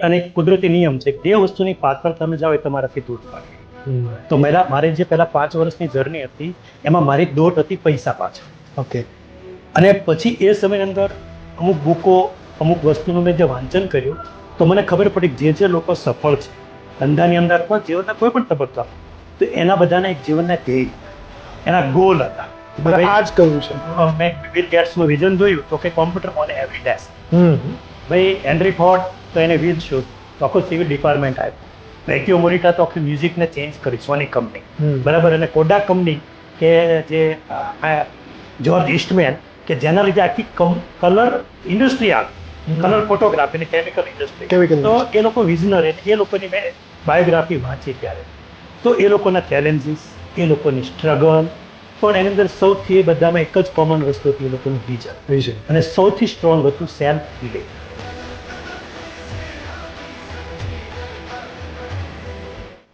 અને એક કુદરતી નિયમ છે કે જે વસ્તુની પાછળ તમે જાઓ એ તમારાથી દૂર પાડે. તો મારી જે પહેલા 5 વર્ષની જર્ની હતી એમાં મારી દોટ હતી પૈસા પાછળ. ઓકે. અને પછી એ સમયની અંદર અમુક બુકો અમુક વસ્તુનું મેં જે વાંચન કર્યું તો મને ખબર પડી કે જે લોકો સફળ છે ધંધાની અંદર અથવા જીવનના કોઈ પણ તબક્કા તો એના બધાના એક જીવનના ધ્યેય એના ગોલ હતા. મને આ જ કહ્યું છે. મેં બિલ ગેટ્સનું વિઝન જોયું તો કે કોમ્પ્યુટર ઓન એવરી ડેસ્ક. હમ. ભાઈ હેનરી ફોર્ડ તો એને વ્હીલ શૂટ તો આખું સિવિલ ડિપાર્ટમેન્ટ આપ્યું. વેક્યુમ મોનિટર તો આખી મ્યુઝિકને ચેન્જ કરી સોની કંપની બરાબર. અને કોડાક કંપની કે જે જ્યોર્જ ઇસ્ટમેન કે જેના લીધે આખી કલર ઇન્ડસ્ટ્રી આવી કલર ફોટોગ્રાફી અને કેમિકલ ઇન્ડસ્ટ્રી. તો એ લોકો વિઝનર એ લોકોની મેં બાયોગ્રાફી વાંચી ત્યારે તો એ લોકોના ચેલેન્જીસ એ લોકોની સ્ટ્રગલ પણ એની અંદર સૌથી એ બધામાં એક જ કોમન વસ્તુ હતી એ લોકોનું વિઝન. અને સૌથી સ્ટ્રોંગ હતું સેલ્ફ બિલીફ.